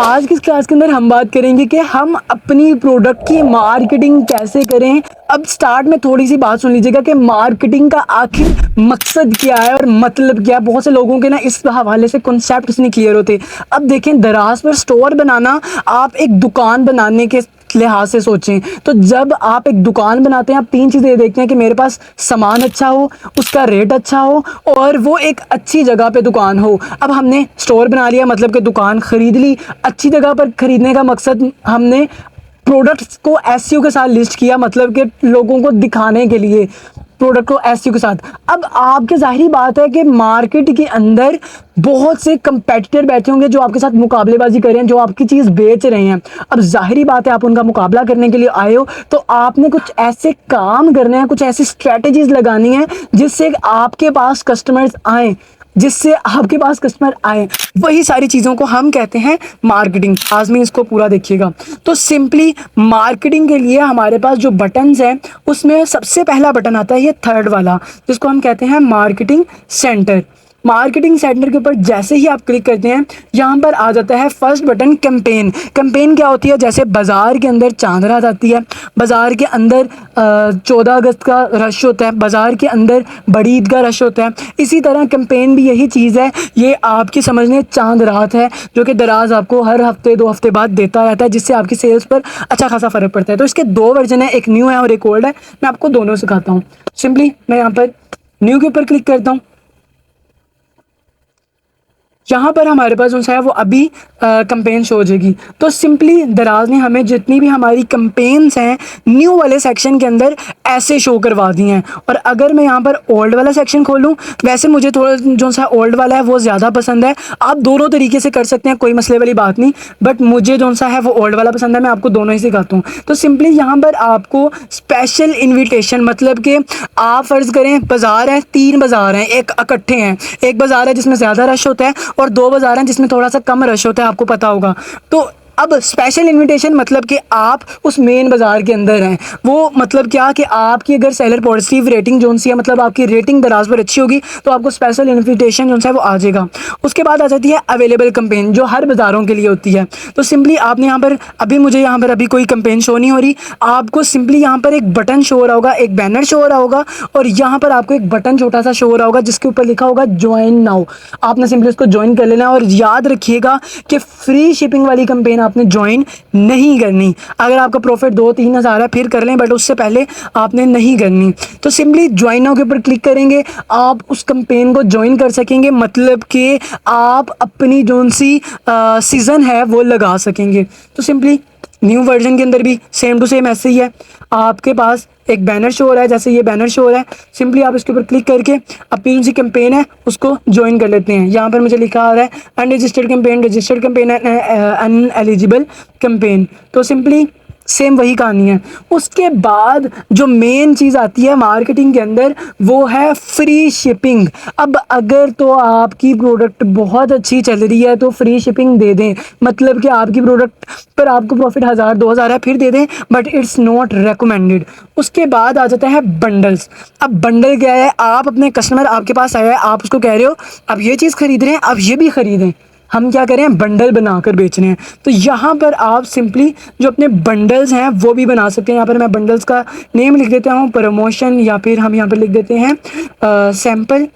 आज की इस क्लास के अंदर हम बात करेंगे कि हम अपनी प्रोडक्ट की मार्केटिंग कैसे करें। अब स्टार्ट में थोड़ी सी बात सुन लीजिएगा कि मार्केटिंग का आखिर मकसद क्या है और मतलब क्या है। बहुत से लोगों के ना इस हवाले से कॉन्सेप्ट नहीं क्लियर होते। अब देखें, दराज पर स्टोर बनाना आप एक दुकान बनाने के लिहाज से सोचें तो जब आप एक दुकान बनाते हैं आप तीन चीज़ें देखते हैं कि मेरे पास सामान अच्छा हो, उसका रेट अच्छा हो और वो एक अच्छी जगह पे दुकान हो। अब हमने स्टोर बना लिया, मतलब कि दुकान खरीद ली। अच्छी जगह पर खरीदने का मकसद हमने प्रोडक्ट्स को एसईओ के साथ लिस्ट किया, मतलब कि लोगों को दिखाने के लिए प्रोडक्ट को एसईओ के साथ। अब आपके ज़ाहिरी बात है कि मार्केट के अंदर बहुत से कंपेटिटर बैठे होंगे जो आपके साथ मुकाबलेबाजी कर रहे हैं, जो आपकी चीज़ बेच रहे हैं। अब ज़ाहिरी बात है आप उनका मुकाबला करने के लिए आए हो तो आपने कुछ ऐसे काम करने हैं, कुछ ऐसी स्ट्रेटजीज लगानी है जिससे आपके पास कस्टमर्स आए, वही सारी चीज़ों को हम कहते हैं मार्केटिंग। आज में इसको पूरा देखिएगा। तो सिंपली मार्केटिंग के लिए हमारे पास जो बटन्स हैं उसमें सबसे पहला बटन आता है ये थर्ड वाला, जिसको हम कहते हैं मार्केटिंग सेंटर। मार्केटिंग सेंटर के ऊपर जैसे ही आप क्लिक करते हैं यहाँ पर आ जाता है फर्स्ट बटन कैंपेन। कैंपेन क्या होती है? जैसे बाज़ार के अंदर चांद रात आती है, बाज़ार के अंदर 14 अगस्त का रश होता है, बाज़ार के अंदर बड़ी ईद का रश होता है। इसी तरह कैंपेन भी यही चीज़ है। ये आपकी समझने चांद रात है जो कि दराज आपको हर हफ्ते 2 हफ्ते बाद देता रहता है, जिससे आपकी सेल्स पर अच्छा खासा फ़र्क पड़ता है। तो इसके दो वर्जन है, एक न्यू है और एक ओल्ड है। मैं आपको दोनों सिखाता हूँ। सिंपली मैं यहाँ पर न्यू के ऊपर क्लिक करता हूँ। यहाँ पर हमारे पास जो है वो अभी कंपेन शो हो जाएगी। तो सिंपली दराज ने हमें जितनी भी हमारी कंपेन्स हैं न्यू वाले सेक्शन के अंदर ऐसे शो करवा दी हैं। और अगर मैं यहाँ पर ओल्ड वाला सेक्शन खोलूँ, वैसे मुझे थोड़ा जो सा ओल्ड वाला है वो ज़्यादा पसंद है। आप दोनों तरीके से कर सकते हैं, कोई मसले वाली बात नहीं, बट मुझे जो सा है वो ओल्ड वाला पसंद है। मैं आपको दोनों ही सिखाता हूँ। तो सिंपली यहाँ पर आपको स्पेशल इन्विटेशन, मतलब कि आप फ़र्ज़ करें बाज़ार है, 3 बाज़ार हैं एक इकट्ठे हैं। एक बाज़ार है जिसमें ज़्यादा रश होता है और 2 बाज़ार हैं जिसमें थोड़ा सा कम रश होता है, आपको पता होगा। तो अब स्पेशल इनविटेशन मतलब कि आप उस मेन बाज़ार के अंदर हैं। वो मतलब क्या कि आपकी अगर सेलर पॉजिटिव रेटिंग जो सी है, मतलब आपकी रेटिंग दराज पर अच्छी होगी तो आपको स्पेशल इनविटेशन जो है वो आ जाएगा। उसके बाद आ जाती है अवेलेबल कंपेन जो हर बाज़ारों के लिए होती है। तो सिंपली आपने यहाँ पर मुझे यहाँ पर कोई कंपेन शो नहीं हो रही। आपको सिंपली यहाँ पर एक बटन शो हो रहा होगा, एक बैनर शो हो रहा होगा और यहाँ पर आपको एक बटन छोटा सा शो हो रहा होगा जिसके ऊपर लिखा होगा ज्वाइन नाउ। आपने सिंपली उसको ज्वाइन कर लेना है और याद रखिएगा कि फ्री शिपिंग वाली कंपेन आपने ज्वाइन नहीं करनी। अगर आपका प्रॉफिट 2-3 हज़ार है फिर कर लें, बट उससे पहले आपने नहीं करनी। तो सिंपली ज्वाइन नाउ के ऊपर क्लिक करेंगे, आप उस कंपेन को ज्वाइन कर सकेंगे, मतलब कि आप अपनी जोन सी सीज़न है वो लगा सकेंगे। तो सिंपली न्यू वर्जन के अंदर भी सेम टू सेम ऐसे ही है। आपके पास एक बैनर शो हो रहा है, जैसे ये बैनर शो हो रहा है, सिंपली आप इसके ऊपर क्लिक करके अपनी जो सी कैंपेन है उसको ज्वाइन कर लेते हैं। यहाँ पर मुझे लिखा आ रहा है unregistered campaign, registered campaign, uneligible campaign. तो सिंपली सेम वही कहानी है। उसके बाद जो मेन चीज़ आती है मार्केटिंग के अंदर वो है फ्री शिपिंग। अब अगर तो आपकी प्रोडक्ट बहुत अच्छी चल रही है तो फ्री शिपिंग दे दें, मतलब कि आपकी प्रोडक्ट पर आपको प्रॉफिट 1000-2000 है फिर दे दें, बट इट्स नॉट रेकमेंडेड। उसके बाद आ जाता है बंडल्स। अब बंडल क्या है? आप अपने कस्टमर आपके पास आया है, आप उसको कह रहे हो अब ये चीज़ खरीद रहे हैं, अब ये भी खरीदें। हम क्या करें? बंडल बनाकर बेच रहे हैं। तो यहाँ पर आप सिंपली जो अपने बंडल्स हैं वो भी बना सकते हैं। यहाँ पर मैं बंडल्स का नेम लिख देता हूँ प्रमोशन, या फिर हम यहाँ पर लिख देते हैं सैम्पल,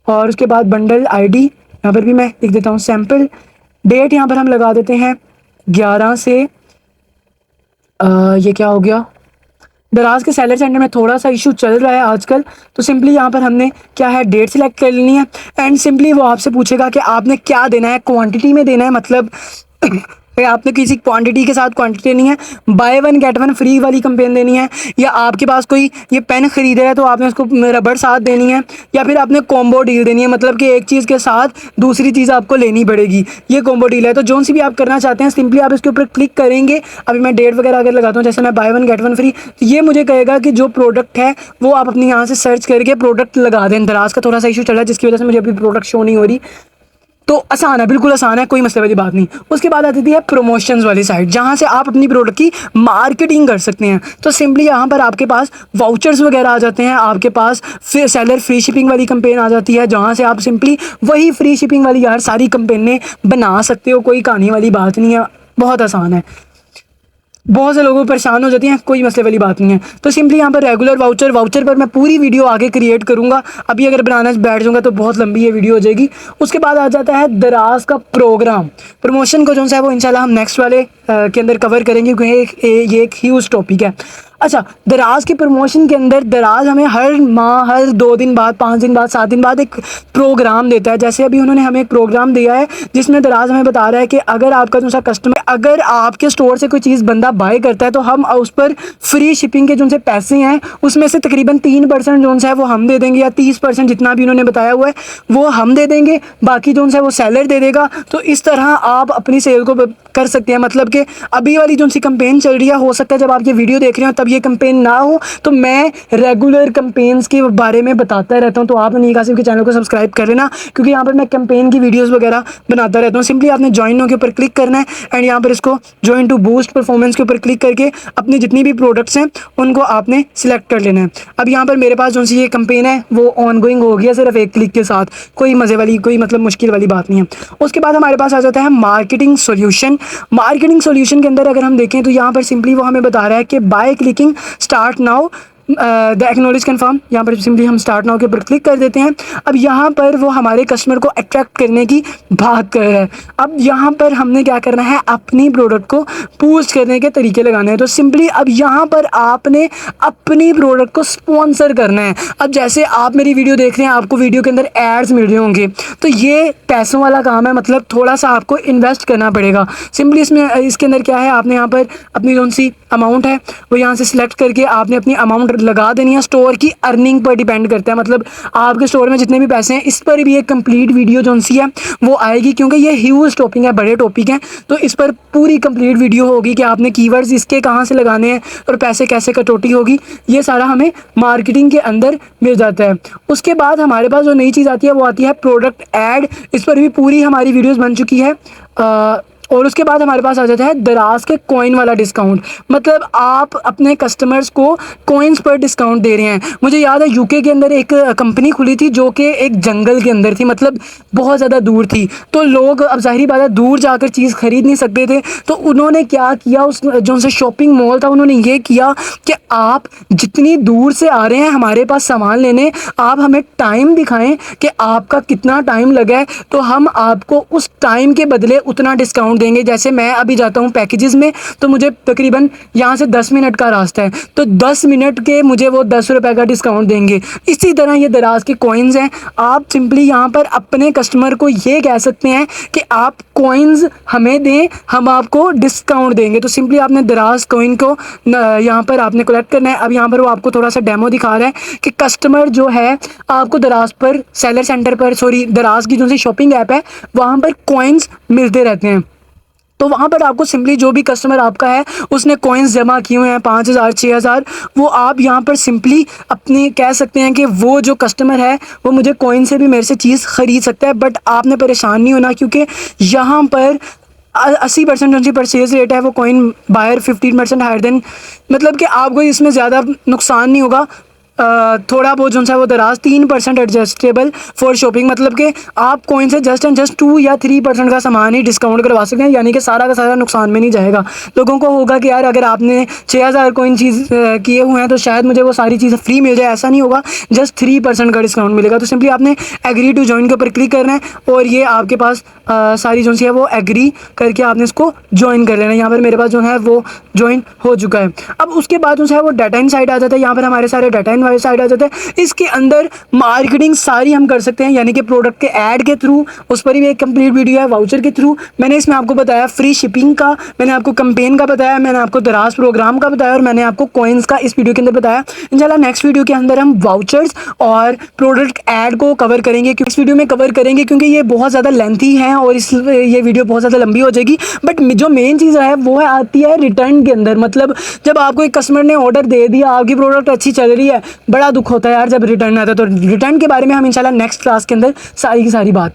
और उसके बाद बंडल आईडी यहाँ पर भी मैं लिख देता हूँ सैम्पल। डेट यहाँ पर हम लगा देते हैं 11 से ये क्या हो गया, दराज के सेलर सेंटर में थोड़ा सा इशू चल रहा है आजकल। तो सिंपली यहाँ पर हमने क्या है डेट सेलेक्ट कर लेनी है एंड सिंपली वो आपसे पूछेगा कि आपने क्या देना है, क्वांटिटी में देना है, मतलब आपने किसी क्वांटिटी के साथ क्वांटिटी देनी है, बाय 1 गेट 1 फ्री वाली कंपेन देनी है, या आपके पास कोई ये पेन खरीदे है तो आपने उसको रबड़ साथ देनी है, या फिर आपने कॉम्बो डील देनी है, मतलब कि एक चीज़ के साथ दूसरी चीज़ आपको लेनी पड़ेगी, ये कॉम्बो डील है। तो जो सी भी आप करना चाहते हैं सिंपली आप इसके ऊपर क्लिक करेंगे। अभी मैं डेट वगैरह अगर लगाता हूँ, जैसे मैं बाय 1 गेट 1 फ्री, तो ये मुझे कहेगा कि जो प्रोडक्ट है वो आप अपने यहाँ से सर्च करके प्रोडक्ट लगा दें। दराज का थोड़ा सा इशू चल रहा है जिसकी वजह से मुझे अभी प्रोडक्ट शो नहीं हो रही। तो आसान है, बिल्कुल आसान है, कोई मसले वाली बात नहीं। उसके बाद आती है प्रमोशंस वाली साइड, जहाँ से आप अपनी प्रोडक्ट की मार्केटिंग कर सकते हैं। तो सिंपली यहाँ पर आपके पास वाउचर्स वगैरह आ जाते हैं, आपके पास फिर सेलर फ्री शिपिंग वाली कंपेन आ जाती है, जहाँ से आप सिंपली वही फ्री शिपिंग वाली यार सारी कंपेनें बना सकते हो, कोई कहानी वाली बात नहीं है, बहुत आसान है। बहुत से लोगों को परेशान हो जाती हैं, कोई मसले वाली बात नहीं है। तो सिंपली यहाँ पर रेगुलर वाउचर पर मैं पूरी वीडियो आगे क्रिएट करूँगा, अभी अगर बनाना बैठ जाऊँगा तो बहुत लंबी ये वीडियो हो जाएगी। उसके बाद आ जाता है दराज का प्रोग्राम। प्रमोशन को जो है वो इंशाल्लाह हम नेक्स्ट वाले के अंदर कवर करेंगे, क्योंकि ये एक ह्यूज टॉपिक है। अच्छा, दराज के प्रमोशन के अंदर दराज हमें हर माह, हर 2 दिन बाद, 5 दिन बाद, 7 दिन बाद एक प्रोग्राम देता है। जैसे अभी उन्होंने हमें एक प्रोग्राम दिया है जिसमें दराज हमें बता रहा है कि अगर आपका जो सा कस्टमर, अगर आपके स्टोर से कोई चीज़ बंदा बाय करता है तो हम उस पर फ्री शिपिंग के जो से पैसे हैं उसमें से तकरीबन 3% जो है वो हम दे देंगे, या 30% जितना भी उन्होंने बताया हुआ है वो हम दे देंगे, बाकी जो है वो सेलर दे देगा। तो इस तरह आप अपनी सेल को कर सकते हैं। मतलब कि अभी वाली जो सी कंपेन चल रही है, हो सकता है जब आप ये वीडियो देख रहे हो तब ये कंपेन ना हो, तो मैं रेगुलर कंपेन्स के बारे में बताता रहता हूँ। तो आप अनीक आसिफ के चैनल को सब्सक्राइब कर लेना, क्योंकि यहाँ पर मैं कंपेन की वीडियोस वगैरह बनाता रहता हूँ। सिंपली आपने ज्वाइन नो के ऊपर क्लिक करना है एंड यहाँ पर इसको ज्वाइन टू बूस्ट परफॉर्मेंस के ऊपर क्लिक करके अपनी जितनी भी प्रोडक्ट्स हैं उनको आपने सिलेक्ट कर लेना है। अब यहाँ पर मेरे पास जो सी ये कंपेन है वो ऑन गोइंग हो गया सिर्फ एक क्लिक के साथ, कोई मज़े वाली, कोई मतलब मुश्किल वाली बात नहीं है। उसके बाद हमारे पास आ जाता है मार्केटिंग सोल्यूशन। मार्केटिंग सोल्यूशन के अंदर अगर हम देखें तो यहाँ पर सिंपली वो हमें बता रहा है कि by clicking start now the acknowledge confirm, यहाँ पर सिंपली हम स्टार्ट नाउ के ऊपर क्लिक कर देते हैं। अब यहाँ पर वो हमारे कस्टमर को अट्रैक्ट करने की बात कर रहा है। अब यहाँ पर हमने क्या करना है, अपनी प्रोडक्ट को बूस्ट करने के तरीके लगाने हैं। तो सिंपली अब यहाँ पर आपने अपनी प्रोडक्ट को स्पॉन्सर करना है। अब जैसे आप मेरी वीडियो देख रहे हैं, आपको वीडियो के अंदर एड्स मिल रहे होंगे, तो ये पैसों वाला काम है, मतलब थोड़ा सा आपको इन्वेस्ट करना पड़ेगा। सिंपली इसके अंदर क्या है, आपने यहाँ पर अपनी कौन सी अमाउंट है वो यहाँ से सिलेक्ट करके आपने अपनी अमाउंट लगा देनी है। स्टोर की अर्निंग पर डिपेंड करता है, मतलब आपके स्टोर में जितने भी पैसे हैं इस पर भी एक कंप्लीट वीडियो जो सी है वो आएगी, क्योंकि ये ह्यूज टॉपिक है, बड़े टॉपिक हैं। तो इस पर पूरी कंप्लीट वीडियो होगी कि आपने कीवर्ड्स इसके कहाँ से लगाने हैं और पैसे कैसे कटौती होगी, ये सारा हमें मार्केटिंग के अंदर मिल जाता है। उसके बाद हमारे पास जो नई चीज़ आती है वो आती है प्रोडक्ट ऐड। इस पर भी पूरी हमारी वीडियोस बन चुकी है। और उसके बाद हमारे पास आ जाता है दराज के कॉइन वाला डिस्काउंट, मतलब आप अपने कस्टमर्स को कॉइन्स पर डिस्काउंट दे रहे हैं। मुझे याद है यूके के अंदर एक कंपनी खुली थी जो कि एक जंगल के अंदर थी, मतलब बहुत ज़्यादा दूर थी। तो लोग, अब ज़ाहिर बात है, दूर जाकर चीज़ ख़रीद नहीं सकते थे, तो उन्होंने क्या किया, उस जो से शॉपिंग मॉल था उन्होंने ये किया कि आप जितनी दूर से आ रहे हैं हमारे पास सामान लेने, आप हमें टाइम दिखाएं कि आपका कितना टाइम लगा है, तो हम आपको उस टाइम के बदले उतना डिस्काउंट देंगे। जैसे मैं अभी जाता हूँ पैकेजेस में, तो मुझे तकरीबन यहाँ से 10 मिनट का रास्ता है, तो 10 मिनट के मुझे वो 10 रुपये का डिस्काउंट देंगे। इसी तरह ये दराज के कॉइन्स हैं। आप सिंपली यहाँ पर अपने कस्टमर को ये कह सकते हैं कि आप कॉइन्स हमें दें, हम आपको डिस्काउंट देंगे। तो सिंपली आपने दराज कॉइन को यहाँ पर आपने कलेक्ट करना है। अब यहाँ पर वो आपको थोड़ा सा डेमो दिखा रहा है कि कस्टमर जो है आपको दराज पर, सेलर सेंटर पर, सॉरी दराज की जो सी शॉपिंग ऐप है वहाँ पर कॉइन्स मिलते रहते हैं। तो वहाँ पर आपको सिंपली जो भी कस्टमर आपका है उसने कॉइन्स जमा किए हुए हैं 5000 6000, वो आप यहाँ पर सिंपली अपनी कह सकते हैं कि वो जो कस्टमर है वो मुझे कॉइन से भी मेरे से चीज़ ख़रीद सकता है। बट आपने परेशान नहीं होना, क्योंकि यहाँ पर 80% जो सी परचेज रेट है वो कॉइन बायर 15% हायर देन, मतलब कि आपको इसमें ज़्यादा नुकसान नहीं होगा। थोड़ा बहुत जो है वो दराज 3% एडजस्टेबल फॉर शॉपिंग, मतलब कि आप कॉइन से जस्ट एंड जस्ट 2 या 3% का सामान ही डिस्काउंट करवा सकते हैं, यानी कि सारा का सारा नुकसान में नहीं जाएगा। लोगों को होगा कि यार अगर आपने 6000 कॉइन चीज़ किए हुए हैं तो शायद मुझे वो सारी चीज़ें फ्री मिल जाए, ऐसा नहीं होगा, जस्ट 3% का डिस्काउंट मिलेगा। तो सिंपली आपने एग्री टू ज्वाइन के ऊपर क्लिक करना है और ये आपके पास सारी जो सी है वो एग्री करके आपने इसको ज्वाइन कर लेना है। यहाँ पर मेरे पास जो है वो ज्वाइन हो चुका है। अब उसके बाद जो है वो डाटा इन साइड आ जाता है। यहाँ पर हमारे सारे डाटा इन साइड आ जाता है। इसके अंदर मार्केटिंग सारी हम कर सकते हैं, यानी कि प्रोडक्ट के ऐड के थ्रू, उस पर भी एक कंप्लीट वीडियो है, वाउचर के थ्रू मैंने इसमें आपको बताया, फ्री शिपिंग का मैंने आपको, कंपेन का बताया, मैंने आपको दराज प्रोग्राम का बताया और मैंने आपको कॉइन्स का इस वीडियो के अंदर बताया। इंशाल्लाह नेक्स्ट वीडियो के अंदर हम वाउचर्स और प्रोडक्ट ऐड को कवर करेंगे, क्योंकि इस वीडियो में कवर करेंगे क्योंकि ये बहुत ज़्यादा लेंथी है और ये वीडियो बहुत ज़्यादा लंबी हो जाएगी। बट जो मेन चीज़ है वो है आती है रिटर्न के अंदर, मतलब जब आपको एक कस्टमर ने ऑर्डर दे दिया, आपकी प्रोडक्ट अच्छी चल रही है, बड़ा दुख होता है यार जब रिटर्न आता है। तो रिटर्न के बारे में हम इंशाल्लाह नेक्स्ट क्लास के अंदर सारी की सारी बात